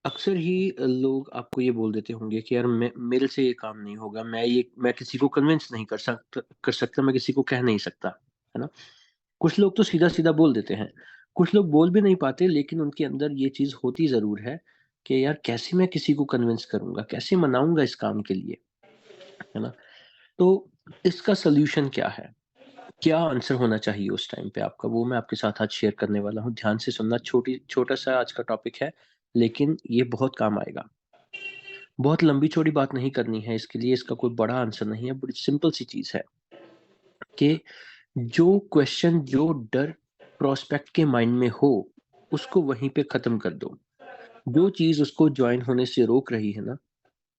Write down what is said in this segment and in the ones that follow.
अक्सर ही लोग आपको ये बोल देते होंगे कि यार मैं मेरे से ये काम नहीं होगा, मैं किसी को कन्विंस नहीं कर सकता, मैं किसी को कह नहीं सकता, है ना? कुछ लोग तो सीधा-सीधा बोल देते हैं, कुछ लोग बोल भी नहीं पाते लेकिन उनके अंदर ये चीज़ होती ज़रूर है कि यार कैसे मैं किसी को कन्विंस करूँगा, कैसे मनाऊँगा इस काम के लिए, है ना? तो इसका सॉल्यूशन क्या है? क्या आंसर होना चाहिए उस टाइम पे आपका, वो मैं आपके साथ आज शेयर करने वाला हूँ। ध्यान से सुनना, छोटा-सा आज का टॉपिक है, लेकिन ये बहुत काम आएगा। बहुत लंबी-चौड़ी बात नहीं करनी है इसके लिए, इसका कोई बड़ा आंसर नहीं है, बड़ी सिंपल सी चीज़ है कि जो क्वेश्चन, जो डर प्रोस्पेक्ट के माइंड में हो, उसको वहीं पे ख़त्म कर दो। जो चीज़ उसको जॉइन होने से रोक रही है ना,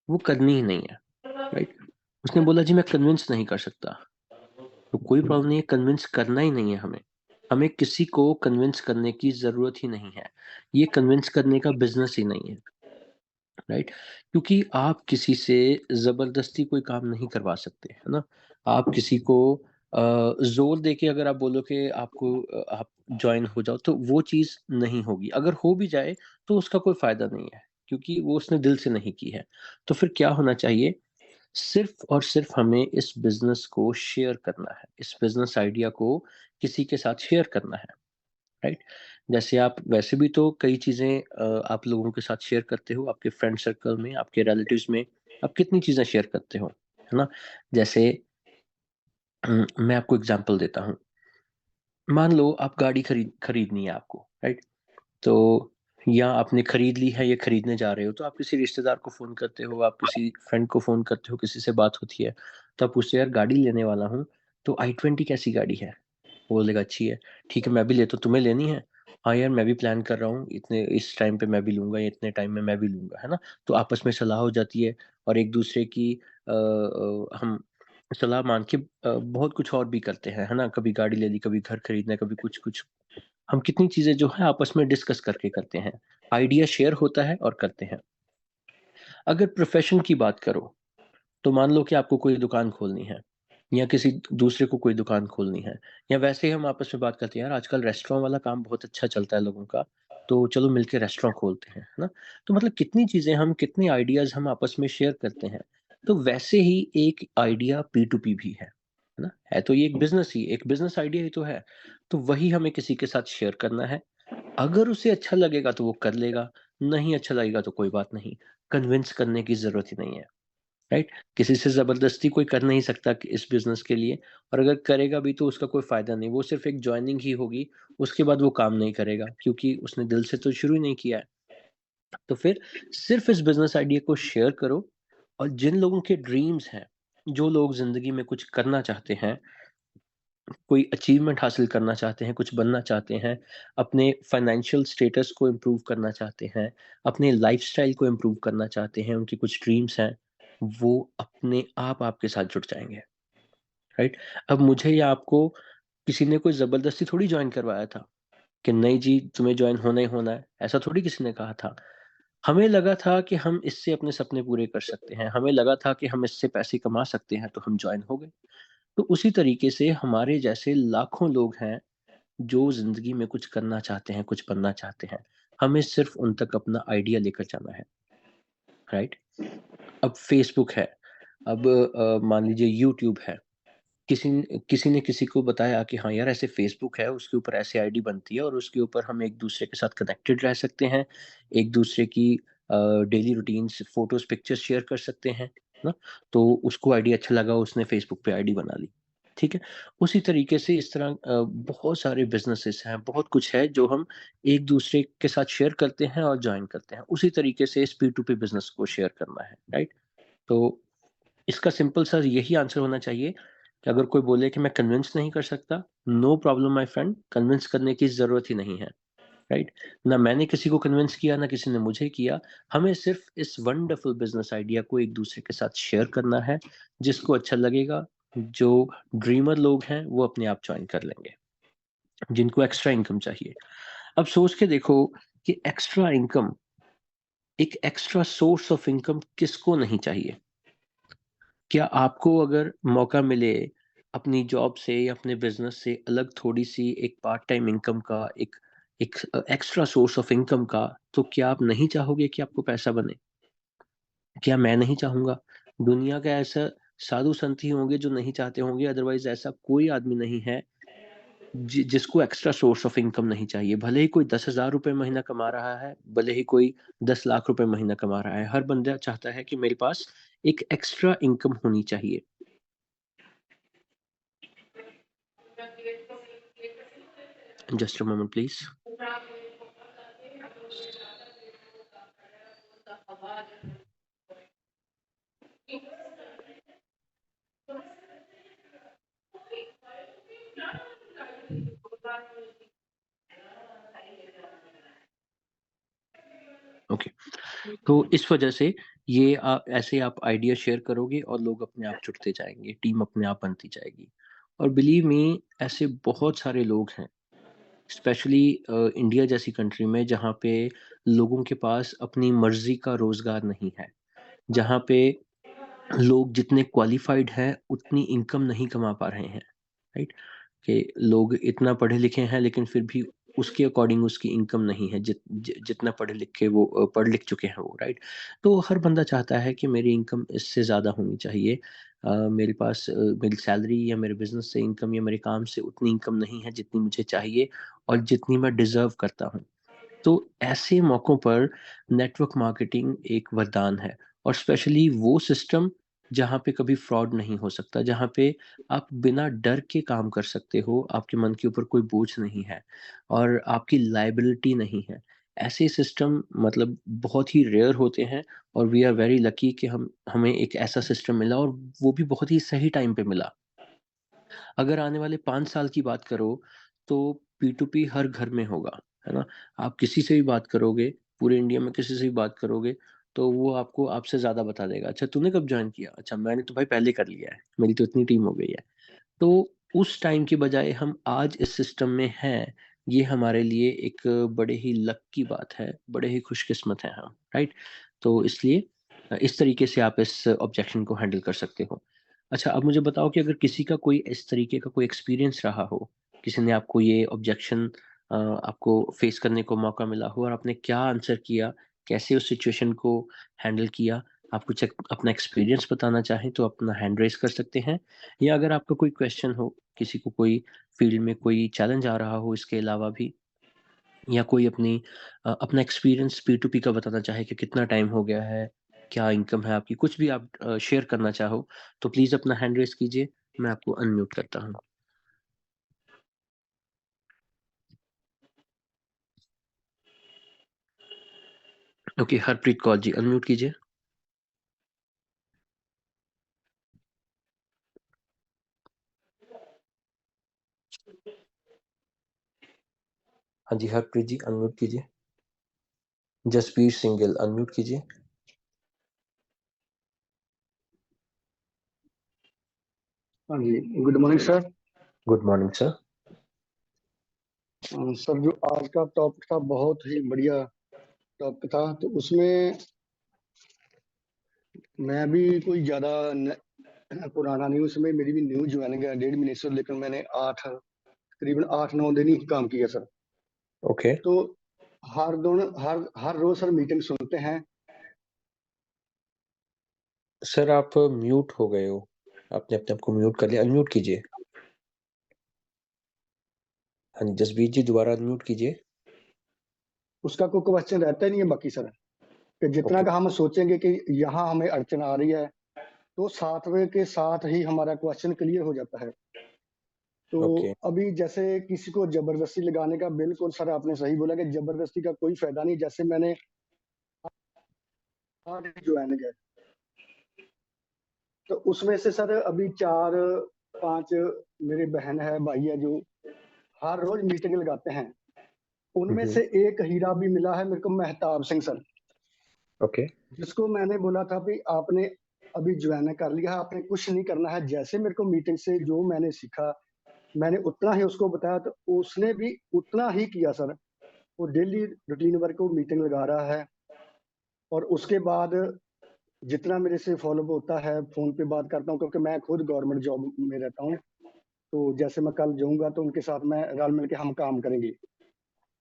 वो करनी ही नहीं है, राइट? उसने बोला जी मैं कन्विंस नहीं कर सकता, तो कोई प्रॉब्लम नहीं है, कन्विंस करना ही नहीं है हमें। हमें किसी को कन्विंस करने की ज़रूरत ही नहीं है। ये कन्विंस करने का बिज़नेस ही नहीं है। राइट? क्योंकि आप किसी से ज़बरदस्ती कोई काम नहीं करवा सकते, है ना? आप किसी को ज़ोर देके अगर आप बोलो कि आप जॉइन हो जाओ, तो वो चीज़ नहीं होगी। अगर हो भी जाए, तो उसका कोई फ़ायदा नहीं है, क्योंकि वो उसने दिल से नहीं की है। तो फिर क्या होना चाहिए? सिर्फ़ और सिर्फ़ हमें इस बिज़नेस को शेयर करना है। इस बिज़नेस आइडिया को किसी के साथ शेयर करना है। राइट? जैसे आप वैसे भी तो कई चीज़ें आप लोगों के साथ शेयर करते हो, आपके फ्रेंड सर्कल में, आपके रिलेटिव्स में, आप कितनी चीज़ें शेयर करते हो, है ना? जैसे मैं आपको एग्ज़ाम्पल देता हूँ। मान लो आप गाड़ी खरीदनी है आपको, राइट? तो या आपने खरीद ली है या खरीदने जा रहे हो, तो आप किसी रिश्तेदार को फ़ोन करते हो, आप किसी फ्रेंड को फ़ोन करते हो, किसी से बात होती है, तो आप पूछते हो, "यार गाड़ी लेने वाला हूँ, तो i20 कैसी गाड़ी है?" वो बोलेगा, "अच्छी है।" "ठीक है, मैं भी लेता हूँ, तुम्हें लेनी है?" "हाँ यार, मैं भी प्लान कर रहा हूँ, इतने इस टाइम पे मैं भी लूँगा या इतने टाइम में मैं भी लूँगा।" है ना? तो आपस में सलाह हो जाती है और एक-दूसरे की हम सलाह मान के बहुत कुछ और भी करते हैं, है ना? कभी गाड़ी ले ली, कभी घर खरीदना है, कभी कुछ-कुछ। हम कितनी चीज़ें जो है आपस में डिस्कस करके करते हैं। आइडिया शेयर होता है और करते हैं। अगर प्रोफ़ेशन की बात करो, तो मान लो कि आपको कोई दुकान खोलनी है या किसी दूसरे को कोई दुकान खोलनी है या वैसे ही हम आपस में बात करते हैं, यार आजकल रेस्टोरेंट वाला काम बहुत अच्छा चलता है लोगों का, तो चलो मिलके रेस्टोरेंट खोलते हैं, है ना? तो मतलब कितनी चीज़ें हम कितने आइडियाज़ हम आपस में शेयर करते हैं। तो वैसे ही एक आइडिया पी टू पी भी है ना? है तो ये एक बिज़नेस आइडिया ही तो है। तो वही हमें किसी के साथ शेयर करना है। अगर उसे अच्छा लगेगा तो वो कर लेगा, नहीं अच्छा लगेगा तो कोई बात नहीं। कन्विंस करने की ज़रूरत ही नहीं है। राइट? किसी से ज़बरदस्ती कोई कर नहीं सकता कि इस बिज़नेस के लिए, और अगर करेगा भी तो उसका कोई फ़ायदा नहीं, वो सिर्फ़ एक जॉइनिंग ही होगी, उसके बाद वो काम नहीं करेगा क्योंकि उसने दिल से तो शुरू ही नहीं किया है। तो फिर सिर्फ़ इस बिज़नेस आइडिया को शेयर करो और जिन लोगों के ड्रीम्स हैं, जो लोग ज़िंदगी में कुछ करना चाहते हैं, कोई अचीवमेंट हासिल करना चाहते हैं, कुछ बनना चाहते हैं, अपने फाइनेंशियल स्टेटस को इम्प्रूव करना चाहते हैं, अपने लाइफ़स्टाइल को इम्प्रूव करना चाहते हैं, उनकी कुछ ड्रीम्स हैं, वो अपने आप आपके साथ जुड़ जाएँगे, राइट? अब मुझे या आपको किसी ने कोई ज़बरदस्ती थोड़ी जॉइन करवाया था कि नहीं जी, तुम्हें जॉइन होना ही होना है, ऐसा थोड़ी किसी ने कहा था। हमें लगा था कि हम इससे अपने सपने पूरे कर सकते हैं, हमें लगा था कि हम इससे पैसे कमा सकते हैं, तो हम जॉइन हो गए। तो उसी तरीके से हमारे जैसे लाखों लोग हैं जो ज़िंदगी में कुछ करना चाहते हैं, कुछ बनना चाहते हैं। हमें सिर्फ़ उन तक अपना आइडिया लेकर जाना है, राइट? अब फ़ेसबुक है, अब मान लीजिए यूट्यूब है। किसी ने किसी को बताया कि हाँ यार ऐसे फ़ेसबुक है, उसके ऊपर ऐसे आईडी बनती है और उसके ऊपर हम एक-दूसरे के साथ कनेक्टेड रह सकते हैं। एक-दूसरे की daily routines, photos, pictures share कर सकते हैं, ना? तो उसको आईडी अच्छा लगा, उसने फ़ेसबुक पे आईडी बना ली, ठीक है? उसी तरीके से इस तरह बहुत सारे बिज़नेसेस हैं, बहुत कुछ है जो हम एक-दूसरे के साथ शेयर करते हैं और जॉइन करते हैं। उसी तरीके से इस पी टू पी बिज़नेस को शेयर करना है, राइट? तो इसका सिंपल सा यही आंसर होना चाहिए कि अगर कोई बोले कि मैं कन्विंस नहीं कर सकता, no problem my friend, convince करने की ज़रूरत ही नहीं है, राइट? ना मैंने किसी को कन्विंस किया, ना किसी ने मुझे किया। हमें सिर्फ़ इस वंडरफुल बिज़नेस आइडिया को एक-दूसरे के साथ शेयर करना है, जिसको अच्छा लगेगा, जो ड्रीमर लोग हैं, वो अपने आप जॉइन कर लेंगे, जिनको एक्स्ट्रा इनकम चाहिए। अब सोच के देखो कि एक्स्ट्रा इनकम, एक एक्स्ट्रा सोर्स ऑफ इनकम किसको नहीं चाहिए? क्या आपको अगर मौका मिले अपनी जॉब से या अपने बिज़नेस से अलग थोड़ी-सी एक पार्ट टाइम इनकम का एक एक्स्ट्रा सोर्स ऑफ इनकम का, तो क्या आप नहीं चाहोगे कि आपको पैसा बने? क्या मैं नहीं चाहूँगा? दुनिया का ऐसा साधु संत ही होंगे जो नहीं चाहते होंगे, अदरवाइज़ ऐसा कोई आदमी नहीं है जिसको एक्स्ट्रा सोर्स ऑफ इनकम नहीं चाहिए। भले ही कोई 10,000 रुपए महीना कमा रहा है, भले ही कोई 10 लाख रुपए महीना कमा रहा है, हर बंदा चाहता है कि मेरे पास एक एक्स्ट्रा इनकम होनी चाहिए। Just a moment please. Okay, तो इस वजह से ये ऐसे आप आइडिया शेयर करोगे और लोग अपने आप जुड़ते जाएँगे, टीम अपने आप बनती जाएगी। और बिलीव मी, ऐसे बहुत सारे लोग हैं, स्पेशली इंडिया जैसी कंट्री में, जहाँ पे लोगों के पास अपनी मर्ज़ी का रोज़गार नहीं है। जहाँ पे लोग जितने क्वालिफ़ाइड हैं, उतनी इनकम नहीं कमा पा रहे हैं, राइट? कि लोग इतना पढ़े लिखे हैं, लेकिन फिर भी उसके अकॉर्डिंग उसकी इनकम नहीं है, जितना पढ़े लिखे वो पढ़ लिख चुके हैं वो, राइट? तो हर बंदा चाहता है कि मेरी इनकम इससे ज़्यादा होनी चाहिए। मेरे पास मेरी सैलरी या मेरे बिज़नेस से इनकम या मेरे काम से उतनी इनकम नहीं है जितनी मुझे चाहिए और जितनी मैं डिज़र्व करता हूँ। तो ऐसे मौकों पर नेटवर्क मार्केटिंग एक वरदान है, और स्पेशली वो सिस्टम जहाँ पे कभी फ्रॉड नहीं हो सकता, जहाँ पे आप बिना डर के काम कर सकते हो, आपके मन के ऊपर कोई बोझ नहीं है और आपकी लायबिलिटी नहीं है। ऐसे सिस्टम मतलब बहुत ही रेयर होते हैं, और वी आर वेरी लकी कि हमें एक ऐसा सिस्टम मिला, और वो भी बहुत ही सही टाइम पे मिला। अगर आने वाले 5 साल की बात करो, तो P2P हर घर में होगा, है ना? आप किसी से भी बात करोगे, पूरे इंडिया में किसी से भी बात करोगे, तो वो आपको आपसे ज़्यादा बता देगा। अच्छा, तूने कब जॉइन किया? अच्छा, मैंने तो भाई पहले कर लिया है, मेरी तो इतनी टीम हो गई है। तो उस टाइम की बजाय हम आज इस सिस्टम में हैं, ये हमारे लिए एक बड़े ही लक की बात है, बड़े ही खुशकिस्मत हैं हम, राइट? तो इसलिए इस तरीके से आप इस ऑब्जेक्शन को हैंडल कर सकते हो। अच्छा, अब मुझे बताओ कि अगर किसी का कोई इस तरीके का कोई एक्सपीरियंस रहा हो, किसी ने आपको ये ऑब्जेक्शन आपको फेस करने को मौका मिला हो, और आपने क्या आंसर किया, कैसे उस सिचुएशन को हैंडल किया? आप कुछ अपना एक्सपीरियंस बताना चाहें तो अपना हैंड रेज़ कर सकते हैं, या अगर आपका कोई क्वेश्चन हो, किसी को कोई फील्ड में कोई चैलेंज आ रहा हो इसके अलावा भी, या कोई अपना एक्सपीरियंस P2P का बताना चाहे कि कितना टाइम हो गया है, क्या इनकम है आपकी, कुछ भी आप शेयर करना चाहो, तो प्लीज़ अपना हैंड रेज़ कीजिए, मैं आपको अनम्यूट करता हूँ। ओके, हरप्रीत कौर जी, अनम्यूट कीजिए। हाँ जी, हरप्रीत जी अनम्यूट कीजिए। जसबीर सिंघल अनम्यूट कीजिए। हाँ जी, good morning sir. Good morning sir. Sir, जो आज का टॉपिक था बहुत ही बढ़िया टॉपिक था, तो उसमें मैं भी कोई ज़्यादा पुराना नहीं, उसमें मेरी भी न्यू ज्वाइनिंग है 1.5 महीने से, लेकिन मैंने तकरीबन 8-9 दिन ही काम किया सर। ओके। तो हर रोज़ सर मीटिंग सुनते हैं। सर आप म्यूट हो गए हो। आपने अपने आप को म्यूट कर लिया, अनम्यूट कीजिए। हाँ जी, जसबीर जी दोबारा अनम्यूट कीजिए। उसका कोई क्वेश्चन रहता ही नहीं है बाकी सर, कि जितना ओके, का हम सोचेंगे कि यहाँ हमें अड़चन आ रही है, तो साथवे के साथ ही हमारा क्वेश्चन क्लियर हो जाता है। तो ओके। अभी जैसे किसी को जबरदस्ती लगाने का, बिल्कुल सर आपने सही बोला कि जबरदस्ती का कोई फायदा नहीं। जैसे मैंने आज ज्वाइन किया, तो उसमें से सर अभी 4-5 मेरे बहन है, भाई है, जो हर रोज मीटिंग लगाते हैं। हुँ, उनमें हुँ। से एक हीरा भी मिला है मेरे को, मेहताब सिंह सर, ओके, जिसको मैंने बोला था भी आपने अभी ज्वाइन कर लिया है, आपने कुछ नहीं करना है। जैसे मेरे को मीटिंग से जो मैंने सीखा, मैंने उतना ही उसको बताया, तो उसने भी उतना ही किया सर। वो डेली रूटीन वर्क को मीटिंग लगा रहा है, और उसके बाद जितना मेरे से फॉलोअप होता है, फोन पे बात करता हूँ, क्योंकि मैं खुद गवर्नमेंट जॉब में रहता हूँ। तो जैसे मैं कल जाऊंगा तो उनके साथ मैं रल मिल के हम काम करेंगे।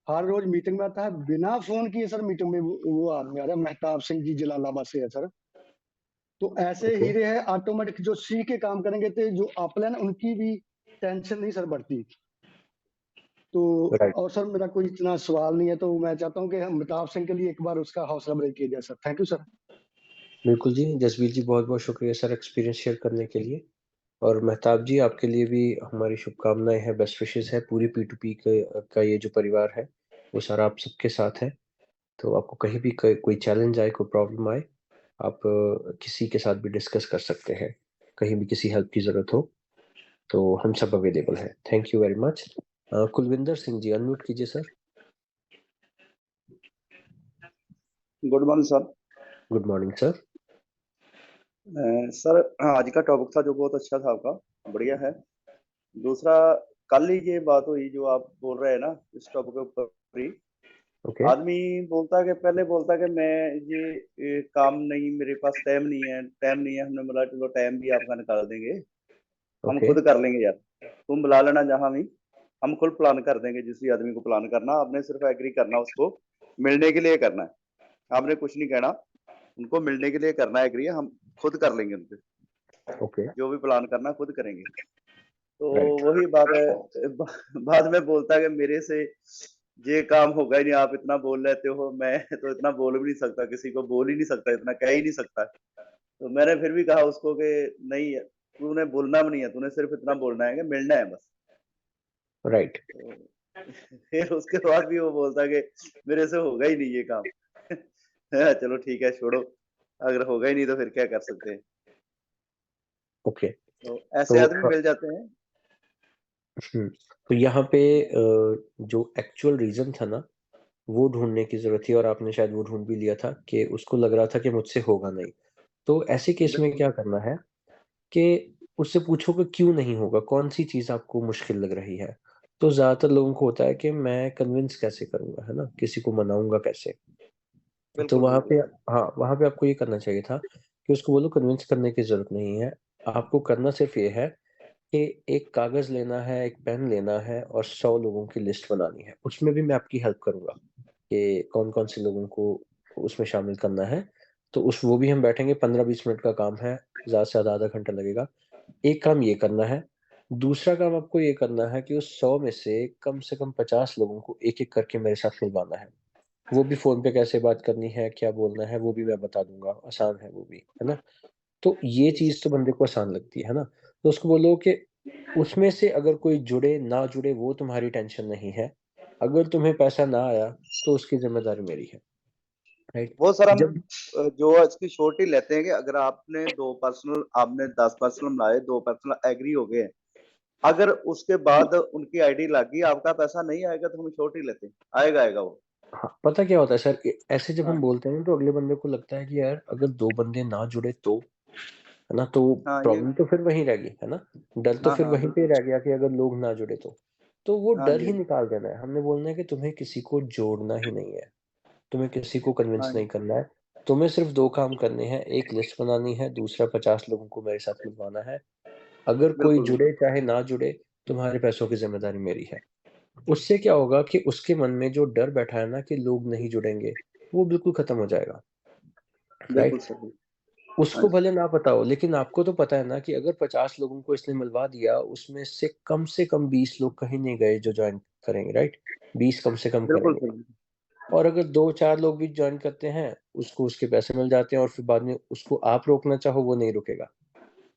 हर रोज मीटिंग में आता है, बिना फोन किए सर मीटिंग में वो आदमी आ रहा है, मेहताब सिंह जी जलालाबाद से है सर। तो ऐसे ओके, हीरे है ऑटोमेटिक जो सीख के काम करेंगे, तो जो अपलाइन उनकी भी टेंशन नहीं सर बढ़ती। तो राइट। और सर मेरा कोई इतना सवाल नहीं है, तो मैं चाहता हूँ कि हम मेहताब सिंह के लिए एक बार उसका हौसला अफजाई किया जाए सर। Thank you sir. बिल्कुल जी, जसवीर जी बहुत-बहुत शुक्रिया सर एक्सपीरियंस शेयर करने के लिए। और मेहताब जी आपके लिए भी हमारी शुभकामनाएँ हैं, बेस्ट विशेज़ है। पूरी P2P का ये जो परिवार है, वो सारा आप सबके साथ है। तो आपको कहीं भी कोई चैलेंज आए, कोई प्रॉब्लम आए, आप किसी के साथ भी डिस्कस कर सकते हैं। कहीं भी किसी हेल्प की ज़रूरत हो, तो हम सब अवेलेबल हैं। Thank you very much. Kulvinder Singh ji unmute कीजिए sir. Good morning sir. Good morning sir. Sir आज का टॉपिक था जो बहुत अच्छा था आपका, बढ़िया है। दूसरा, कल ही ये बात हुई जो आप बोल रहे हैं ना इस टॉपिक के ऊपर ही। ओके, आदमी बोलता है कि पहले बोलता है कि मैं ये काम नहीं, मेरे पास टाइम नहीं है, टाइम नहीं है। हमने बोला चलो टाइम भी आपका निकाल देंगे, हम ओके, खुद कर लेंगे यार, तुम बुला लेना जहाँ भी, हम खुद प्लान कर देंगे। जिस भी आदमी को प्लान करना, आपने सिर्फ एग्री करना, उसको मिलने के लिए करना है, आपने कुछ नहीं कहना, उनको मिलने के लिए करना है एग्री, हम खुद कर लेंगे उनसे, ओके, जो भी प्लान करना खुद करेंगे। तो राइट, वही बात है, बाद में बोलता है कि मेरे से ये काम होगा ही नहीं, आप इतना बोल लेते हो, मैं तो इतना बोल भी नहीं सकता, किसी को बोल ही नहीं सकता, इतना कह ही नहीं सकता। तो मैंने फिर भी कहा उसको कि नहीं, तूने बोलना भी नहीं है, तूने सिर्फ इतना बोलना है कि मिलना है बस। राइट, तो फिर उसके बाद भी वो बोलता है कि मेरे से होगा ही नहीं ये काम। चलो ठीक है, छोड़ो, अगर होगा ही नहीं तो फिर क्या कर सकते हैं। ओके। तो ऐसे तो आदमी मिल जाते हैं। हुँ, तो यहाँ पे जो एक्चुअल रीज़न था ना, वो ढूँढने की ज़रूरत थी और आपने शायद वो ढूँढ भी लिया था कि उसको लग रहा था कि मुझसे होगा नहीं। तो ऐसे केस में बिल्कुल क्या करना है कि उससे पूछो कि क्यों नहीं होगा, कौन-सी चीज़ आपको मुश्किल लग रही है? तो ज़्यादातर लोगों को होता है कि मैं कन्विंस कैसे करूँगा, है ना? किसी को मनाऊँगा कैसे? तो बिल्कुल वहाँ पे बिल्कुल सर। हाँ, वहाँ पे आपको ये करना चाहिए था कि उसको बोलो कन्विंस करने की ज़रूरत नहीं है। आपको करना सिर्फ़ ये है कि एक कागज़ लेना है, एक पेन लेना है और 100 लोगों की लिस्ट बनानी है। उसमें भी मैं आपकी हेल्प करूँगा कि कौन-कौन से लोगों को उसमें शामिल करना है। तो वो भी हम बैठेंगे, 15-20 मिनट का काम है, ज़्यादा से ज़्यादा आधा घंटा लगेगा। एक काम ये करना है, दूसरा काम आपको ये करना है कि उस 100 में से कम 50 लोगों को एक-एक करके मेरे साथ मिलवाना है। वो भी फ़ोन पे कैसे बात करनी है, क्या बोलना है, वो भी मैं बता दूँगा, आसान है वो भी, है ना? तो ये चीज़ तो बंदे को आसान लगती है ना? तो उसको बोलो कि उसमें से अगर कोई जुड़े, ना जुड़े वो तुम्हारी टेंशन नहीं है। अगर तुम्हें पैसा ना आया, तो उसकी ज़िम्मेदारी मेरी है, राइट? वो सर हम जब जो इसकी श्योरिटी लेते हैं कि अगर आपने 2 पर्सनल, आपने 10 पर्सनल लाए, 2 पर्सनल एग्री हो गए हैं, अगर उसके बाद उनकी आईडी लग गई, आपका पैसा नहीं आएगा तो हम श्योरिटी लेते हैं, आएगा वो। हाँ, पता क्या होता है सर, ऐसे जब हम हाँ, बोलते हैं ना तो अगले बंदे को लगता है कि यार अगर 2 बंदे ना जुड़े तो? है ना? तो हाँ, ये प्रॉब्लम तो फिर वहीं रह गई, है ना? डर तो हाँ, फिर हाँ, वहीं पे बिल्कुल। रह गया कि अगर लोग ना जुड़े तो। तो वो हाँ डर जी, ही हाँ जी। निकाल देना है। हमने बोलना है कि तुम्हें किसी को जोड़ना ही नहीं है। तुम्हें किसी को कन्विंस हाँ नहीं जी, करना है। तुम्हें सिर्फ़ 2 काम करने हैं, एक लिस्ट बनानी है, दूसरा 50 लोगों को मेरे साथ मिलवाना है। अगर कोई बिल्कुल, जुड़े बिल्कुल। चाहे ना जुड़े, तुम्हारे पैसों की ज़िम्मेदारी मेरी है। उससे क्या होगा कि उसके मन में जो डर बैठा है ना कि लोग नहीं जुड़ेंगे, वो बिल्कुल खत्म हो जाएगा, बिल्कुल राइट? सर, बिल्कुल। हाँ उसको जी। भले ना पता हो, लेकिन आपको तो पता है ना कि अगर 50 लोगों को इसने मिलवा दिया, उसमें से कम 20 लोग कहीं नहीं गए जो जॉइन करेंगे, राइट? 20 कम से कम बिल्कुल करेंगे। सर, बिल्कुल। और अगर 2-4 लोग भी जॉइन करते हैं, उसको उसके पैसे मिल जाते हैं और फिर बाद में उसको आप रोकना चाहो, वो नहीं रुकेगा।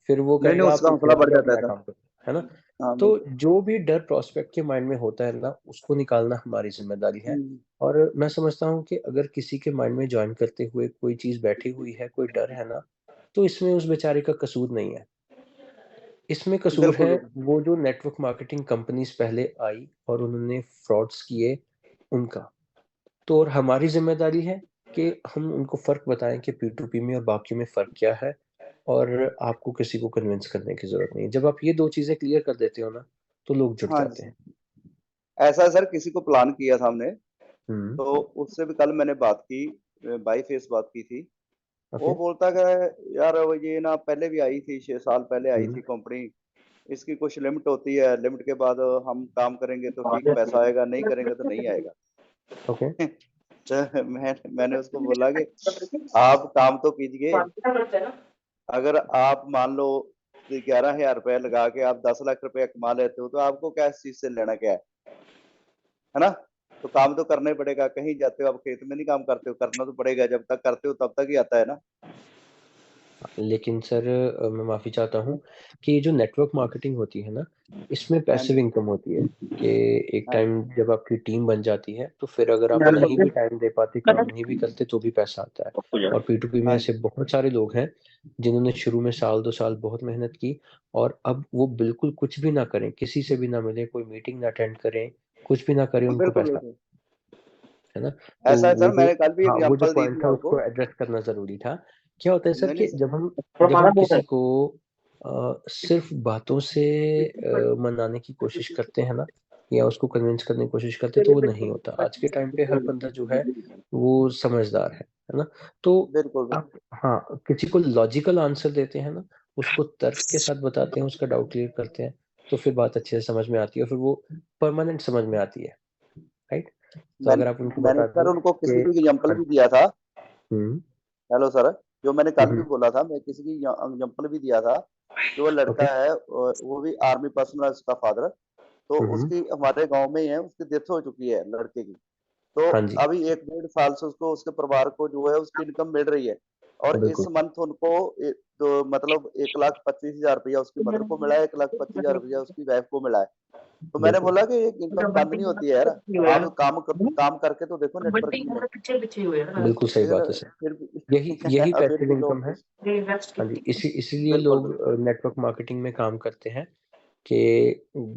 फिर वो नहीं, नहीं, कहेगा आप उसका पीछे हौसला हट बढ़ जाओ, जाता है मैं सर। काम करूँ, है ना? हाँ, तो बिल्कुल। जो भी डर प्रॉस्पेक्ट के माइंड में होता है ना, उसको निकालना हमारी ज़िम्मेदारी है। हुँ, और मैं समझता हूँ कि अगर किसी के माइंड में जॉइन करते हुए कोई चीज़ बैठी हुई है, कोई डर है ना, तो इसमें उस बेचारे का कसूर नहीं है। इसमें कसूर बिल्कुल, है बिल्कुल। वो जो नेटवर्क मार्केटिंग कंपनीज़ पहले आई और उन्होंने फ्रॉड्स किए, उनका। तो और हमारी ज़िम्मेदारी है कि हम उनको फ़र्क बताएँ कि P2P में और बाकियों में फ़र्क क्या है और आपको किसी को कन्विंस करने की ज़रूरत नहीं है। जब आप ये 2 चीज़ें क्लियर कर देते हो ना, तो लोग जुड़ हाँ जी जाते सर। हैं। ऐसा है सर, किसी को प्लान किया था हमने, हुँ, तो उससे भी कल मैंने बात की, बाय फेस बात की थी। ओके। वो बोलता कि यार वो ये ना पहले भी आई थी, 6 साल पहले आई हुँ, थी कंपनी, इसकी कुछ लिमिट होती है, लिमिट के बाद हम काम करेंगे तो ठीक पैसा आएगा, नहीं करेंगे तो नहीं आएगा। ओके। तो मैंने उसको बोला कि आप काम तो कीजिए, अगर आप मान लो 11,000 रुपए लगा के आप 10 लाख रुपए कमा लेते हो, तो आपको क्या इस चीज से लेना क्या है ना? तो काम तो करना ही पड़ेगा। कहीं जाते हो आप खेत में नहीं काम करते हो, करना तो पड़ेगा, जब तक करते हो तब तक ही आता है ना। लेकिन सर मैं माफ़ी चाहता हूँ कि ये जो नेटवर्क मार्केटिंग होती है ना, इसमें हाँ पैसिव जी, इनकम होती है कि एक हाँ टाइम जब आपकी टीम बन जाती है, तो फिर अगर आप नहीं भी टाइम दे पाते, काम नहीं भी करते, तो भी पैसा आता है। और P2P में हाँ ऐसे जी, बहुत सारे लोग हैं, जिन्होंने शुरू में साल 2 साल बहुत मेहनत की और अब वो बिल्कुल कुछ भी ना करें, किसी से भी ना मिलें, कोई मीटिंग ना अटेंड करें, कुछ भी ना करें, उनको बिल्कुल पैसा, बिल्कुल। है ना? तो ऐसा है वो सर, जो मैंने कल भी हाँ, वो जो एग्जांपल दी पॉइंट थी था आपको। उसको एड्रेस करना ज़रूरी था। क्या होता है सर नहीं नहीं कि सर, जब हम किसी को सिर्फ़ बातों से मनाने की कोशिश करते हैं ना, या उसको कन्विंस करने की कोशिश करते हैं, तो वो नहीं होता। आज के टाइम पे हर बंदा जो है, वो समझदार है ना? तो बिल्कुल आप हाँ, किसी को लॉजिकल आंसर देते हैं ना, उसको तर्क के साथ बताते हैं, उसका डाउट क्लियर करते हैं, तो फिर बात अच्छे से समझ में आती है और फिर वो परमानेंट समझ में आती है, राइट? तो मैंने अगर आप उनको मैंने बता सर दें उनको कि किसी को एग्जांपल हाँ भी दिया था। हुँ, हेलो सर, जो मैंने हुँ, कल भी हुँ, बोला था, मैं किसी की एग्जांपल भी दिया था। जो लड़का ओके, है वो भी आर्मी पर्सनल है, उसका फादर। तो हुँ, हुँ, उसकी हमारे गांव में ही है, उसकी डेथ हो चुकी है लड़के की। तो हाँ जी, अभी 1 डेढ़ साल से उसको, उसके परिवार को जो है उसकी इनकम मिल रही है। और इस बिल्कुल, मंथ उनको तो मतलब 1,25,000 रुपया उसकी मदर को मिला है, 1,25,000 रुपया उसकी वाइफ को मिला है। तो मैंने बिल्कुल, बोला कि ये इनकम बंद नहीं होती है यार। आप काम करके तो देखो नेटवर्किंग में। बिल्कुल सही फिर बात है सर। फिर भी यही फिर पैसिव भी इनकम लोग है। हाँ जी, इसीलिए बिल्कुल लोग बिल्कुल नेटवर्क मार्केटिंग में काम करते हैं कि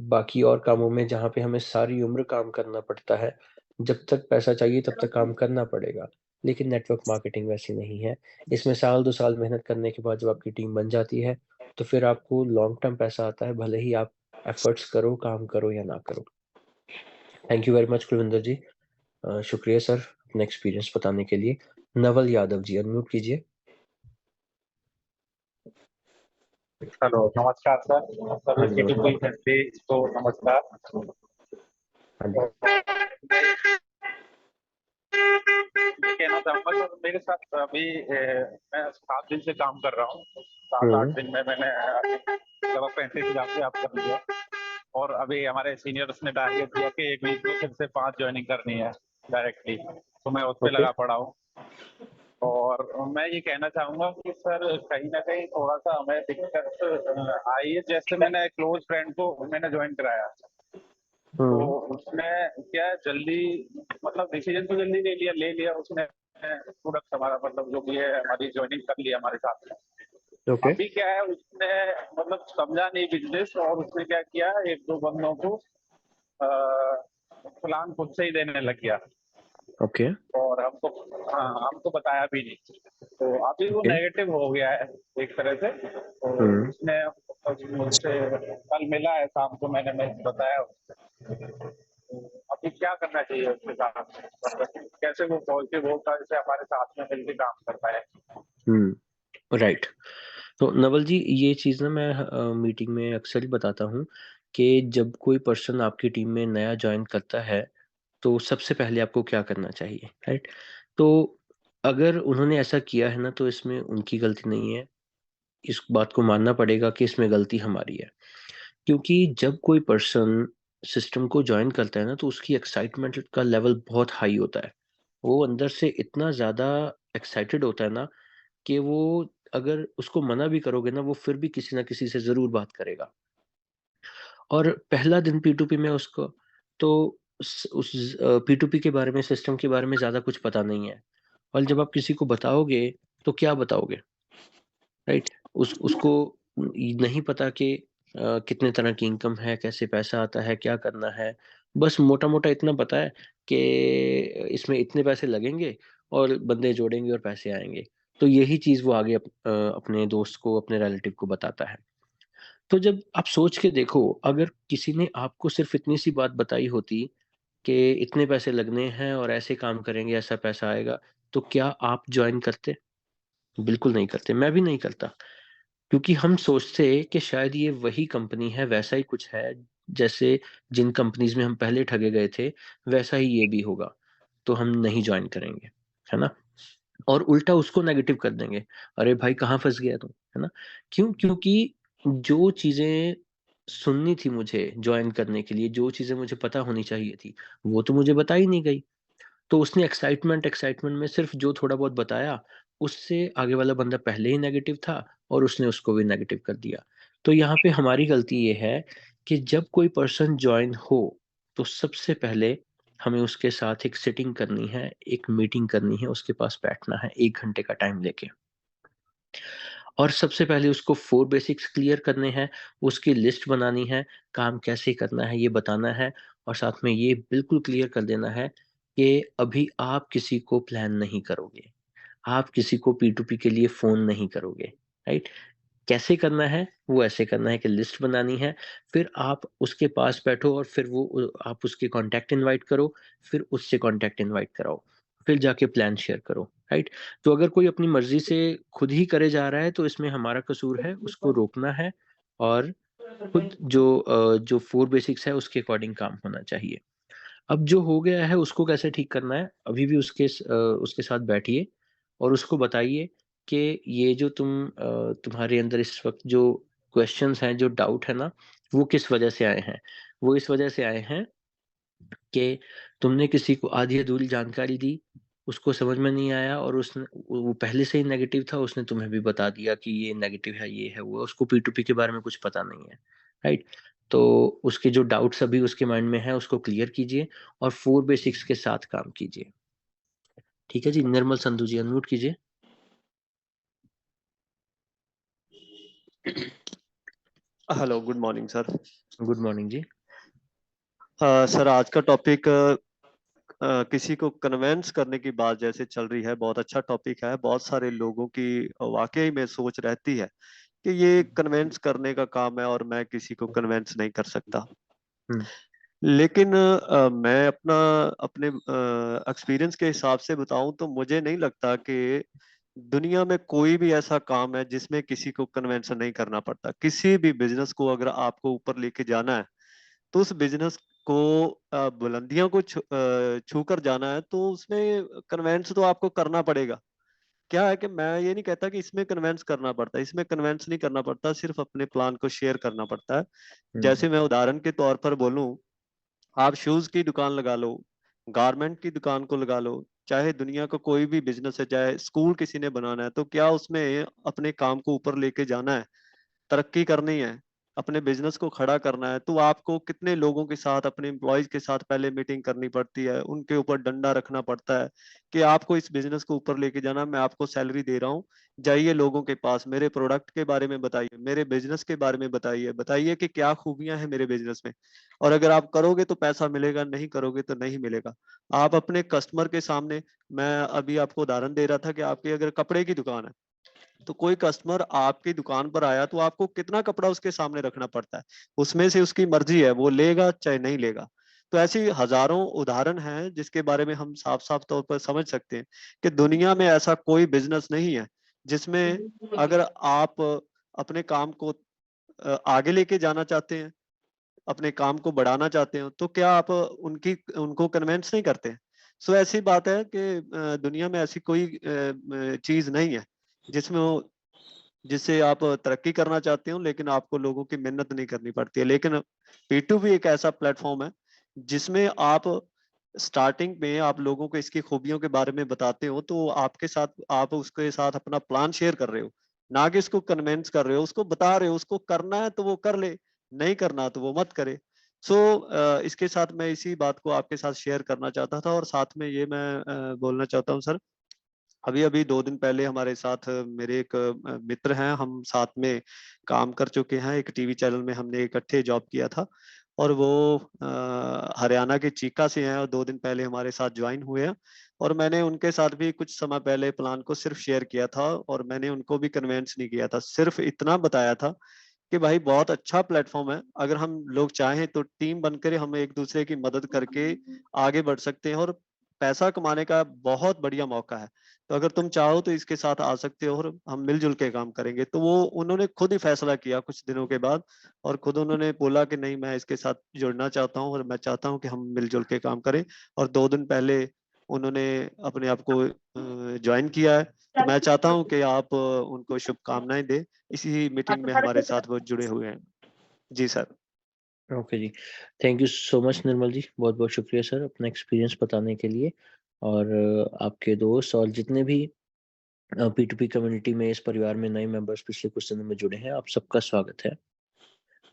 बाकी और कामों में जहाँ पे हमें सारी उम्र काम करना पड़ता है, जब तक पैसा चाहिए तब तक काम करना पड़ेगा। लेकिन नेटवर्क मार्केटिंग वैसी नहीं है। इसमें साल 2 साल मेहनत करने के बाद जब आपकी टीम बन जाती है, तो फिर आपको लॉन्ग टर्म पैसा आता है, भले ही आप एफर्ट्स करो, काम करो या ना करो। Thank you very much Kulvinder ji. शुक्रिया सर अपना एक्सपीरियंस बताने के लिए। नवल यादव जी अनम्यूट कीजिए। हेलो, नमस्कार सर। हाँ सभी जी, पी2पी नमस्कार। फैमिली को नमस्कार। हाँ जी। तो मैं कहना चाहूँगा सर, मेरे साथ अभी मैं 7 दिन से काम कर रहा हूँ। 7-8 हुँ, दिन में मैंने लगभग 35,000 पे आप कर लिया। और अभी हमारे सीनियर्स ने टारगेट दिया कि 1 वीक में फिर से 5 जॉइनिंग करनी है डायरेक्टली, तो मैं उस पे ओके, लगा पड़ा हूँ। और मैं ये कहना चाहूँगा कि सर कहीं न कहीं थोड़ा-सा हमें दिक्कत आई है। जैसे मैंने क्लोज़ फ्रेंड को मैंने जॉइन कराया, तो हुँ, उसने क्या है जल्दी, मतलब डिसीजन तो जल्दी ले लिया उसने। प्रोडक्ट हमारा मतलब जो भी है हमारी जॉइनिंग कर लिया हमारे साथ में। ओके, अभी क्या है उसने मतलब समझा नहीं बिज़नेस, और उसने क्या किया 1-2 बंदों को अ, प्लान खुद से ही देने लग गया। ओके, और हमको, हाँ, हमको बताया भी नहीं। तो अभी वो ओके, नेगेटिव हो गया है एक तरह से। तो हुँ। उसने मुझसे कल मिला है शाम को, मैंने बताया उसको। तो अभी क्या करना चाहिए उसके साथ? मतलब कैसे वो पॉजिटिव होगा, जैसे हमारे साथ में मिलके काम कर पाए? हुँ, राइट। तो नवल जी ये चीज़ ना मैं मीटिंग में अक्सर ही बताता हूँ कि जब कोई पर्सन आपकी टीम में नया जॉइन करता है, तो सबसे पहले आपको क्या करना चाहिए, राइट? तो अगर उन्होंने ऐसा किया है ना, तो इसमें उनकी गलती नहीं है, इस बात को मानना पड़ेगा कि इसमें गलती हमारी है। क्योंकि जब कोई पर्सन सिस्टम को जॉइन करता है ना, तो उसकी एक्साइटमेंट का लेवल बहुत हाई होता है। वो अंदर से इतना ज़्यादा एक्साइटेड होता है ना कि वो अगर उसको मना भी करोगे ना, वो फिर भी किसी न किसी से ज़रूर बात करेगा। और पहला दिन P2P में उसको तो P2P के बारे में, सिस्टम के बारे में ज़्यादा कुछ पता नहीं है। और जब आप किसी को बताओगे, तो क्या बताओगे, राइट? उसको नहीं पता कि कितने तरह की इनकम है, कैसे पैसा आता है, क्या करना है। बस मोटा-मोटा इतना पता है कि इसमें इतने पैसे लगेंगे और बंदे जोड़ेंगे और पैसे आएँगे। तो यही चीज़ वो आगे अपने दोस्त को, अपने रिलेटिव को बताता है। तो जब आप सोच के देखो, अगर किसी ने आपको सिर्फ़ इतनी सी बात बताई होती कि इतने पैसे लगने हैं और ऐसे काम करेंगे, ऐसा पैसा आएगा, तो क्या आप जॉइन करते? बिल्कुल नहीं करते, मैं भी नहीं करता। क्योंकि हम सोचते कि शायद ये वही कंपनी है, वैसा ही कुछ है, जैसे जिन कंपनीज़ में हम पहले ठगे गए थे, वैसा ही ये भी होगा। तो हम नहीं ज्वाइन करेंगे, है ना। और उल्टा उसको नेगेटिव कर देंगे, अरे भाई कहाँ फंस गया तुम, है ना। क्यों? क्योंकि जो चीजें सुननी थी मुझे ज्वाइन करने के लिए, जो चीजें मुझे पता होनी चाहिए थी, वो तो मुझे बताई नहीं गई। तो उसने एक्साइटमेंट एक्साइटमेंट में सिर्फ जो थोड़ा बहुत बताया, उससे आगे वाला बंदा पहले ही नेगेटिव था और उसने उसको भी नेगेटिव कर दिया। तो यहाँ पे हमारी गलती ये है कि जब कोई पर्सन ज्वाइन हो तो सबसे पहले हमें उसके साथ एक सिटिंग करनी है, एक मीटिंग करनी है, उसके पास बैठना है 1 घंटे का टाइम लेके। और सबसे पहले उसको 4 बेसिक्स क्लियर करने हैं, उसकी लिस्ट बनानी है, काम कैसे करना है ये बताना है, और साथ में ये बिल्कुल क्लियर कर देना है कि अभी आप किसी को प्लान नहीं करोगे, आप किसी को P2P के लिए फ़ोन नहीं करोगे, राइट? कैसे करना है? वो ऐसे करना है कि लिस्ट बनानी है, फिर आप उसके पास बैठो और फिर आप उसके कॉन्टैक्ट इनवाइट करो, फिर उससे कॉन्टैक्ट इनवाइट कराओ, फिर जाके प्लान शेयर करो, राइट? तो अगर कोई अपनी मर्ज़ी से खुद ही करे जा रहा है तो इसमें हमारा कसूर है, उसको रोकना है और खुद जो 4 बेसिक्स है उसके अकॉर्डिंग काम होना चाहिए। अब जो हो गया है उसको कैसे ठीक करना है, अभी भी उसके साथ बैठिए और उसको बताइए कि ये जो तुम्हारे अंदर इस वक़्त जो क्वेश्चन्स हैं, जो डाउट है ना, वो किस वजह से आए हैं। वो इस वजह से आए हैं कि तुमने किसी को आधी-अधूरी जानकारी दी, उसको समझ में नहीं आया और उसने वो पहले से ही नेगेटिव था, उसने तुम्हें भी बता दिया कि ये नेगेटिव है, ये है, वो है, उसको P2P के बारे में कुछ पता नहीं है, राइट? तो उसके जो डाउट्स अभी उसके माइंड में हैं, उसको क्लियर कीजिए और 4 बेसिक्स के साथ काम कीजिए। ठीक है जी, निर्मल संधू जी अनम्यूट कीजिए। Hello, good morning sir. Good morning जी। सर आज का टॉपिक किसी को कन्वेंस करने की बात जैसे चल रही है, बहुत अच्छा टॉपिक है। बहुत सारे लोगों की वाकई में सोच रहती है कि ये कन्वेंस करने का काम है और मैं किसी को कन्वेंस नहीं कर सकता। हुँ, लेकिन मैं अपने एक्सपीरियंस के हिसाब से बताऊं तो मुझे नहीं लगता कि दुनिया में कोई भी ऐसा काम है जिसमें किसी को कन्वेंस नहीं करना पड़ता। किसी भी बिजनेस को अगर आपको ऊपर लेके जाना है तो उस बिजनेस को बुलंदियों को छू कर जाना है तो उसमें कन्वेंस तो आपको करना पड़ेगा। क्या है कि मैं ये नहीं कहता कि इसमें कन्वेंस करना पड़ता है, इसमें कन्वेंस नहीं करना पड़ता, सिर्फ अपने प्लान को शेयर करना पड़ता है। हुँ, जैसे मैं उदाहरण के तौर पर बोलूं, आप शूज की दुकान लगा लो, गारमेंट की दुकान को लगा लो, चाहे दुनिया का कोई भी बिजनेस है, चाहे स्कूल किसी ने बनाना है, तो क्या उसमें अपने काम को ऊपर लेके जाना है, तरक्की करनी है, अपने बिजनेस को खड़ा करना है, तो आपको कितने लोगों के साथ, अपने एम्प्लॉयज के साथ पहले मीटिंग करनी पड़ती है, उनके ऊपर डंडा रखना पड़ता है कि आपको इस बिजनेस को ऊपर लेके जाना, मैं आपको सैलरी दे रहा हूँ, जाइए लोगों के पास, मेरे प्रोडक्ट के बारे में बताइए, मेरे बिजनेस के बारे में बताइए, बताइए कि क्या खूबियां हैं मेरे बिजनेस में, और अगर आप करोगे तो पैसा मिलेगा, नहीं करोगे तो नहीं मिलेगा। आप अपने कस्टमर के सामने, मैं अभी आपको उदाहरण दे रहा था कि आपकी अगर कपड़े की दुकान है तो कोई कस्टमर आपकी दुकान पर आया तो आपको कितना कपड़ा उसके सामने रखना पड़ता है, उसमें से उसकी मर्जी है, वो लेगा चाहे नहीं लेगा। तो ऐसी हजारों उदाहरण हैं जिसके बारे में हम साफ साफ तौर पर समझ सकते हैं कि दुनिया में ऐसा कोई बिजनेस नहीं है जिसमें अगर आप अपने काम को आगे लेके जाना चाहते हैं, अपने काम को बढ़ाना चाहते हो, तो क्या आप उनको कन्वेंस नहीं करते? सो ऐसी बात है कि दुनिया में ऐसी कोई चीज नहीं है जिसमें जिससे आप तरक्की करना चाहते हो लेकिन आपको लोगों की मेहनत नहीं करनी पड़ती है। लेकिन P2P एक ऐसा प्लेटफॉर्म है जिसमें आप स्टार्टिंग में आप लोगों को इसकी खूबियों के बारे में बताते हो, तो आपके साथ आप उसके साथ अपना प्लान शेयर कर रहे हो, ना कि इसको कन्विंस कर रहे हो, उसको बता रहे हो उसको करना है तो वो कर ले, नहीं करना तो वो मत करे। सो इसके साथ मैं इसी बात को आपके साथ शेयर करना चाहता था, और साथ में ये मैं बोलना चाहता हूँ सर, अभी अभी 2 दिन पहले हमारे साथ मेरे एक मित्र हैं, हम साथ में काम कर चुके हैं, एक टीवी चैनल में हमने इकट्ठे जॉब किया था, और वो हरियाणा के चीका से हैं और 2 दिन पहले हमारे साथ ज्वाइन हुए हैं। और मैंने उनके साथ भी कुछ समय पहले प्लान को सिर्फ शेयर किया था और मैंने उनको भी कन्वेंस नहीं किया था, सिर्फ इतना बताया था कि भाई बहुत अच्छा प्लेटफॉर्म है, अगर हम लोग चाहें तो टीम बनकर हम एक दूसरे की मदद करके आगे बढ़ सकते हैं, और पैसा कमाने का बहुत बढ़िया मौका है। तो अगर तुम चाहो तो इसके साथ आ सकते हो और हम मिलजुल के काम करेंगे। तो वो उन्होंने खुद ही फैसला किया कुछ दिनों के बाद, और खुद उन्होंने बोला कि नहीं, मैं इसके साथ जुड़ना चाहता हूँ और मैं चाहता हूँ कि हम मिलजुल के काम करें। और 2 दिन पहले उन्होंने अपने आप को ज्वाइन किया है, तो मैं चाहता हूं कि आप उनको शुभकामनाएं दें। इसी मीटिंग में हमारे साथ वो जुड़े हुए हैं। जी सर। ओके जी, thank you so much Nirmal ji, बहुत बहुत शुक्रिया सर अपना एक्सपीरियंस बताने के लिए। और आपके दोस्त और जितने भी P2P कम्युनिटी में इस परिवार में नए मेंबर्स पिछले कुछ दिनों में जुड़े हैं, आप सबका स्वागत है।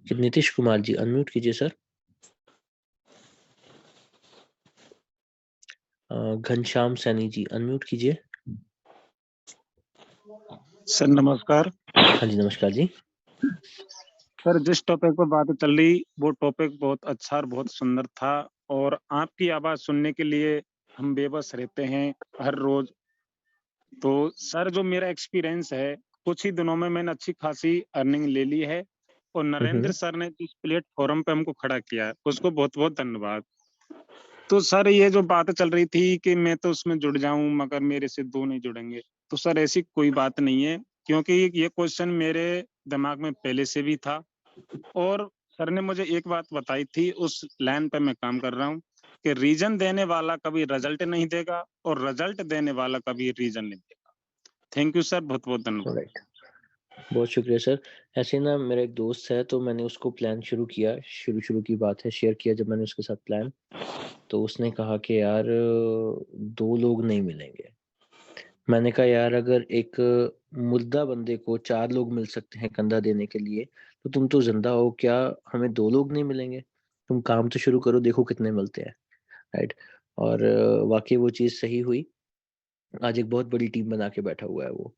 नीतीश कुमार जी अनम्यूट कीजिए सर। घनश्याम सैनी जी अनम्यूट कीजिए। सर नमस्कार। हाँ जी नमस्कार जी। सर जिस टॉपिक पर बात चल रही वो टॉपिक बहुत अच्छा और बहुत सुंदर था, और आपकी आवाज सुनने के लिए हम बेबस रहते हैं हर रोज। तो सर जो मेरा एक्सपीरियंस है, कुछ ही दिनों में मैंने अच्छी खासी अर्निंग ले ली है, और नरेंद्र सर ने जिस प्लेटफॉर्म पे हमको खड़ा किया है उसको बहुत बहुत धन्यवाद। तो सर ये जो बात चल रही थी कि मैं तो उसमें जुड़ जाऊं मगर मेरे से दो नहीं जुड़ेंगे, तो सर ऐसी कोई बात नहीं है, क्योंकि ये क्वेश्चन मेरे दिमाग में पहले से भी था। और सर ने मुझे एक बात बताई थी, उस लाइन पे मैं काम कर रहा हूँ कि रीजन देने वाला कभी रिजल्ट नहीं देगा और रिजल्ट देने वाला कभी रीजन नहीं देगा। थैंक यू सर, बहुत बहुत धन्यवाद। राइट, बहुत शुक्रिया सर। ऐसे ना मेरा एक दोस्त है, तो मैंने उसको प्लान शुरू किया, शुरू की बात है, शेयर किया जब मैंने उसके साथ प्लान, तो उसने कहा कि यार 2 लोग नहीं मिलेंगे। मैंने कहा यार अगर एक मुर्दा बंदे को 4 लोग मिल सकते हैं कंधा देने के लिए, तो तुम तो जिंदा हो, क्या हमें 2 लोग नहीं मिलेंगे? तुम काम तो शुरू करो, देखो कितने मिलते हैं। राइट। और वाकई वो चीज़ सही हुई। आज एक बहुत बड़ी टीम बना के बैठा हुआ है वो।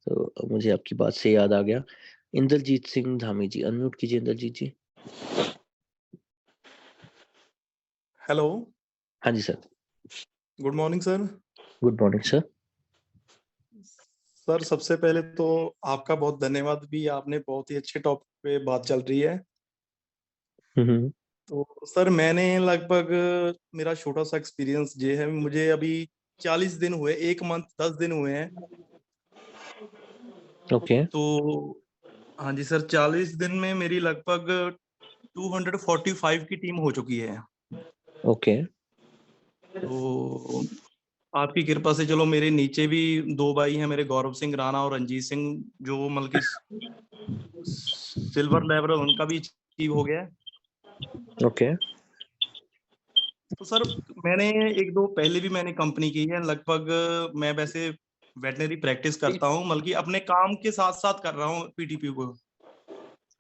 तो मुझे आपकी बात से याद आ गया। इंद्रजीत सिंह धामी जी अनम्यूट कीजिए। इंद्रजीत जी। हेलो। हाँ जी sir. Good morning sir. Good morning sir. Sir सबसे पहले तो आपका बहुत धन्यवाद, भी आपने बहुत ही अच्छे टॉपिक पे बात चल रही है। हम्म। तो सर मैंने लगभग, मेरा छोटा सा एक्सपीरियंस ये है, मुझे अभी 40 दिन हुए, 1 मंथ 10 दिन हुए हैं। ओके। तो हाँ जी सर, 40 दिन में मेरी लगभग 245 की टीम हो चुकी है। ओके। तो आपकी कृपा से चलो मेरे नीचे भी 2 भाई हैं मेरे, गौरव सिंह राणा और रंजीत सिंह, जो मतलब कि सिल्वर लेवल उनका भी अचीव हो गया है। ओके। तो सर मैंने 1-2 पहले भी मैंने कंपनी की है, लगभग मैं वैसे वेटनरी प्रैक्टिस करता हूँ, बल्कि अपने काम के साथ साथ कर रहा हूँ पीटीपी को,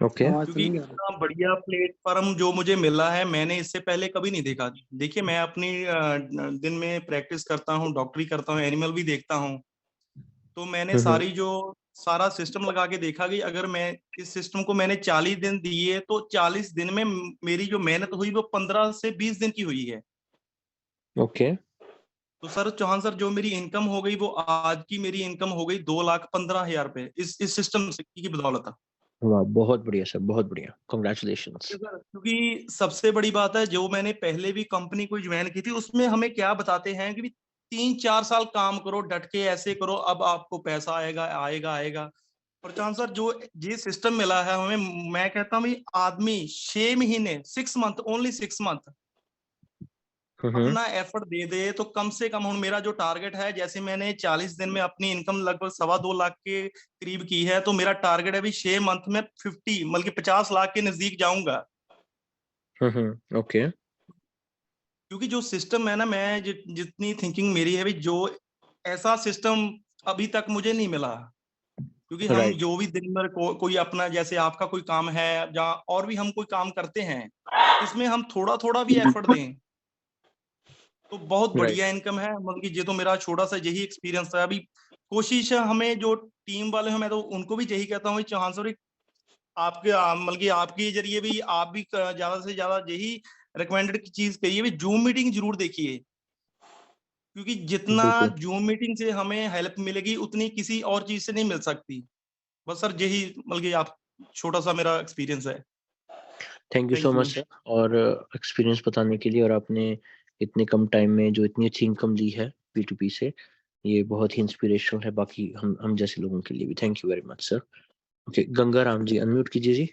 ओके। क्योंकि इतना बढ़िया प्लेटफॉर्म जो मुझे मिला है मैंने इससे पहले कभी नहीं देखा। देखिए मैं अपनी दिन में प्रैक्टिस करता हूँ, डॉक्टरी करता हूँ, एनिमल भी देखता हूँ, तो मैंने सारा सिस्टम लगा के देखा कि अगर मैं इस सिस्टम को मैंने 40 दिन दिए, तो 40 दिन में मेरी जो मेहनत हुई वो 15 से 20 दिन की हुई है। ओके। तो सर चौहान सर, जो मेरी इनकम हो गई वो आज की मेरी इनकम हो गई 2,15,000 रुपए इस सिस्टम की बदौलत। वाह, बहुत बढ़िया सर, बहुत बढ़िया, कांग्रेचुलेशंस। क्योंकि सबसे बड़ी बात है, जो मैंने पहले भी कंपनी को ज्वाइन की थी उसमें हमें क्या बताते हैं कि 3-4 साल काम करो, डट के ऐसे करो, अब आपको पैसा आएगा आएगा आएगा। और चांद सर जो ये सिस्टम मिला है हमें, मैं कहता हूँ आदमी 6 महीने 6 मंथ, ओनली 6 मंथ अपना एफर्ट दे दे, तो कम से कम मेरा जो टारगेट है, जैसे मैंने 40 दिन में अपनी इनकम लगभग 2.25 लाख के करीब की है, तो मेरा टारगेट है अभी 6 मंथ में 50 मतलब 50 लाख के नजदीक जाऊंगा। ओके। क्योंकि जो सिस्टम है ना, मैं जितनी थिंकिंग मेरी है भी, जो ऐसा सिस्टम अभी तक मुझे नहीं मिला। क्योंकि हम राइट। जो भी दिन भर कोई अपना, जैसे आपका कोई काम है जहाँ और भी हम कोई काम करते हैं, इसमें हम थोड़ा थोड़ा भी एफर्ट दें तो बहुत राइट। बढ़िया इनकम है। मतलब कि ये तो मेरा छोटा सा यही एक्सपीरियंस है। अभी कोशिश है हमें, जो टीम वाले हैं, मैं तो उनको भी यही कहता हूँ चौहान सर, आपके मतलब कि आपके जरिए भी आप भी ज्यादा से ज्यादा यही रिकमेंडेड की चीज करिए भी, जूम मीटिंग जरूर देखिए, क्योंकि जितना बिल्कुल। जूम मीटिंग से हमें हेल्प मिलेगी उतनी किसी और चीज से नहीं मिल सकती। बस सर यही मतलब कि आप छोटा सा मेरा एक्सपीरियंस है। Thank you so thank you. Much sir, और एक्सपीरियंस बताने के लिए, और आपने इतने कम टाइम में जो इतनी अच्छी इनकम ली है P2P से, ये बहुत ही इंस्पिरेशनल है बाकी हम जैसे लोगों के लिए भी। Thank you very much sir. Okay, Ganga Ram ji unmute कीजिए जी।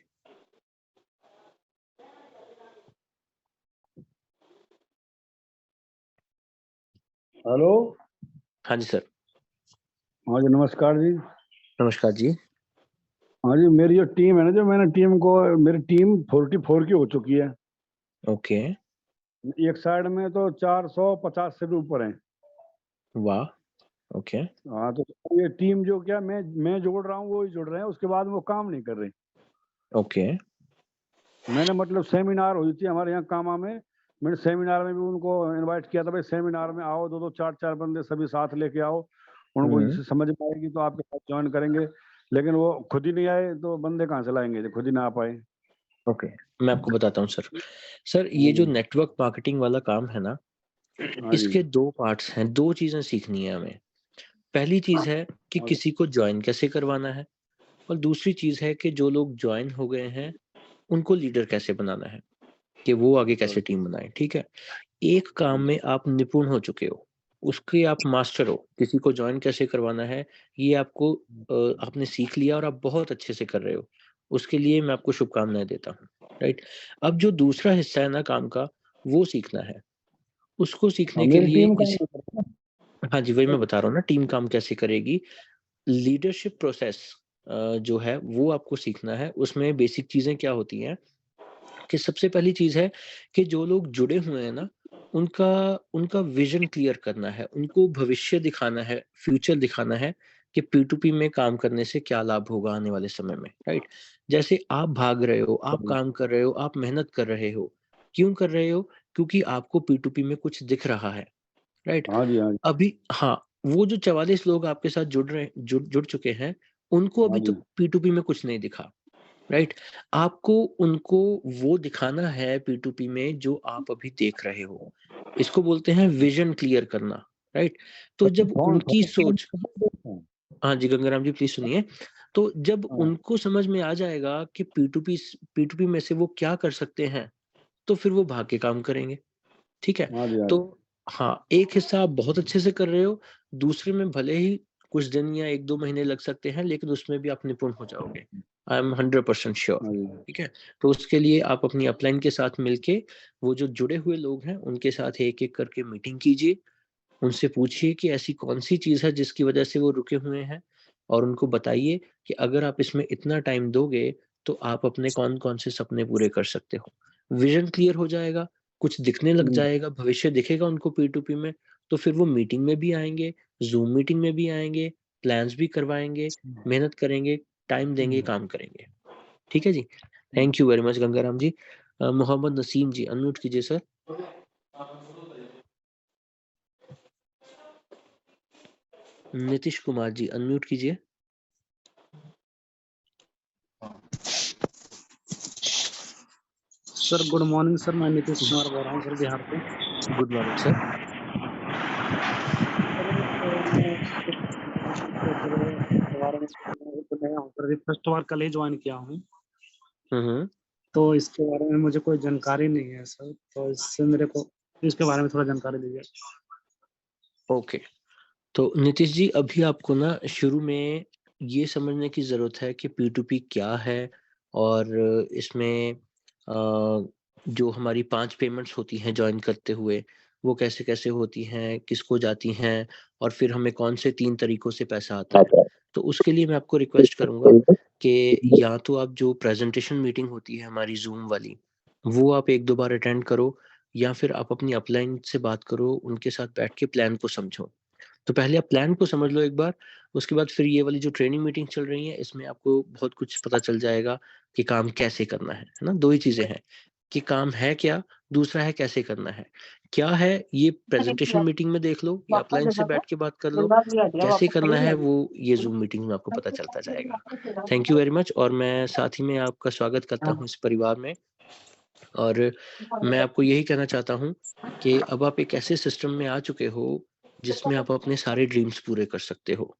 हेलो। हाँ जी सर। हाँ जी, नमस्कार जी। नमस्कार जी। हाँ जी, मेरी जो टीम है ना, जो मैंने मेरी टीम 44 की हो चुकी है। ओके। एक साइड में तो 450 से भी ऊपर है। वाह। ओके। हाँ, तो ये टीम जो क्या मैं जोड़ रहा हूँ, वो ही जुड़ रहे हैं, उसके बाद वो काम नहीं कर रहे। ओके। मैंने मतलब सेमिनार हुई थी हमारे यहाँ कामा में, मैंने सेमिनार में भी उनको इनवाइट किया था, भाई सेमिनार में आओ, 2-2 4-4 बंदे सभी साथ लेके आओ, उनको इससे समझ में आएगी तो आपके साथ ज्वाइन करेंगे। लेकिन वो खुद ही नहीं आए तो बंदे कहाँ से लाएंगे, जो खुद ही ना आ पाए। ओके, मैं आपको बताता हूँ सर। सर ये जो नेटवर्क मार्केटिंग वाला काम है ना, हाँ जी। इसके 2 पार्ट्स हैं, 2 चीज़ें सीखनी है हमें। पहली चीज़ है कि हाँ। किसी को जॉइन कैसे करवाना है, और दूसरी चीज़ है कि जो लोग जॉइन हो गए हैं, उनको लीडर कैसे बनाना है, कि वो आगे कैसे टीम बनाएँ, ठीक है? एक काम में आप निपुण हो चुके हो, उसके आप मास्टर हो, किसी को जॉइन कैसे करवाना है, ये आपको आपने सीख लिया और आप बहुत अच्छे से कर रहे हो। उसके लिए मैं आपको शुभकामनाएँ देता हूँ, राइट? अब जो दूसरा हिस्सा है ना काम का, वो सीखना है। उसको हाँ, सीखने के मेरी लिए टीम इस का हाँ जी, वही मैं बता रहा हूँ ना टीम काम कैसे करेगी। लीडरशिप प्रोसेस जो है वो आपको सीखना है। उसमें बेसिक चीज़ें क्या होती हैं कि सबसे पहली चीज़ है कि जो लोग जुड़े हुए हैं ना, उनका उनका विज़न क्लियर करना है, उनको भविष्य दिखाना है, फ्यूचर दिखाना है कि P2P में काम करने से क्या लाभ होगा आने वाले समय में, राइट? जैसे आप भाग रहे हो, आप काम कर रहे हो, आप मेहनत कर रहे हो। क्यों कर रहे हो? क्योंकि आपको P2P में कुछ दिख रहा है, राइट? हाँ जी, हाँ जी, अभी हाँ, वो जो 44 लोग आपके साथ जुड़ चुके हैं, उनको हाँ अभी जी। तक P2P में कुछ नहीं दिखा। राइट? आपको उनको वो दिखाना है P2P में जो आप अभी देख रहे हो। इसको बोलते हैं विज़न क्लियर करना, राइट? तो जब कौन उनकी कौन सोच हाँ जी, गंगाराम जी प्लीज़ सुनिए। तो जब हाँ, उनको समझ में आ जाएगा कि P2P में से वो क्या कर सकते हैं, तो फिर वो भाग के काम करेंगे, ठीक है? हाँ जी, हाँ जी। तो हाँ, एक हिस्सा आप बहुत अच्छे से कर रहे हो, दूसरे में भले ही कुछ दिन या 1-2 महीने लग सकते हैं, लेकिन उसमें भी आप निपुण हो जाओगे। आई एम 100% श्योर, हाँ जी। ठीक है? तो उसके लिए आप अपनी अपलाइन के साथ मिलके, वो जो जुड़े हुए लोग हैं, उनके साथ एक-एक करके मीटिंग कीजिए। उनसे पूछिए कि ऐसी कौन-सी चीज़ है जिसकी वजह से वो रुके हुए हैं, और उनको बताइए कि अगर आप इसमें इतना टाइम दोगे, तो आप अपने कौन-कौन से सपने पूरे कर सकते हो। विज़न क्लियर हो जाएगा, कुछ दिखने लग हुँ, जाएगा, भविष्य दिखेगा उनको P2P में, तो फिर वो मीटिंग में भी आएँगे, ज़ूम मीटिंग में भी आएँगे, प्लान्स भी करवाएँगे, मेहनत करेंगे, टाइम देंगे, काम करेंगे। ठीक है जी? Thank you very much Gangaram ji. Mohammad Naseem ji unmute कीजिए सर। नीतीश कुमार जी अनम्यूट कीजिए। सर गुड मॉर्निंग सर, मैं नीतीश कुमार बोल रहा हूँ सर बिहार से। Good morning sir. के बारे में तो नया हूँ सर, फर्स्ट बार कल ही ज्वाइन किया हूँ, हुँ, हुँ। तो इसके बारे में मुझे कोई जानकारी नहीं है सर, तो इससे मेरे को इसके बारे में थोड़ा जानकारी दीजिए। ओके। तो नीतीश जी अभी आपको ना शुरू में ये समझने की ज़रूरत है कि P2P क्या है, और इसमें जो हमारी 5 पेमेंट्स होती हैं जॉइन करते हुए, वो कैसे-कैसे होती हैं, किसको जाती हैं, और फिर हमें कौन से 3 तरीकों से पैसा आता है। तो उसके लिए मैं आपको रिक्वेस्ट करूँगा कि या तो आप जो प्रेज़ेंटेशन मीटिंग होती है हमारी ज़ूम वाली, वो आप 1-2 बार अटेंड करो, या फिर आप अपनी अपलाइन से बात करो, उनके साथ बैठ के प्लान को समझो। तो पहले आप प्लान को समझ लो एक बार, उसके बाद फिर ये वाली जो ट्रेनिंग मीटिंग चल रही है, इसमें आपको बहुत कुछ पता चल जाएगा कि काम कैसे करना है ना? 2 ही चीज़ें हैं कि काम है क्या, दूसरा है कैसे करना है। क्या है ये प्रेज़ेंटेशन मीटिंग में देख लो, या अपलाइन से बैठ के बात कर लो, कैसे करना है वो ये ज़ूम मीटिंग में आपको पता चलता जाएगा। थैंक यू वेरी मच, और मैं साथ ही में आपका स्वागत करता हूँ इस परिवार में, और मैं आपको यही कहना चाहता हूँ कि अब आप एक ऐसे सिस्टम में आ चुके हो, जिसमें आप अपने सारे ड्रीम्स पूरे कर सकते हो।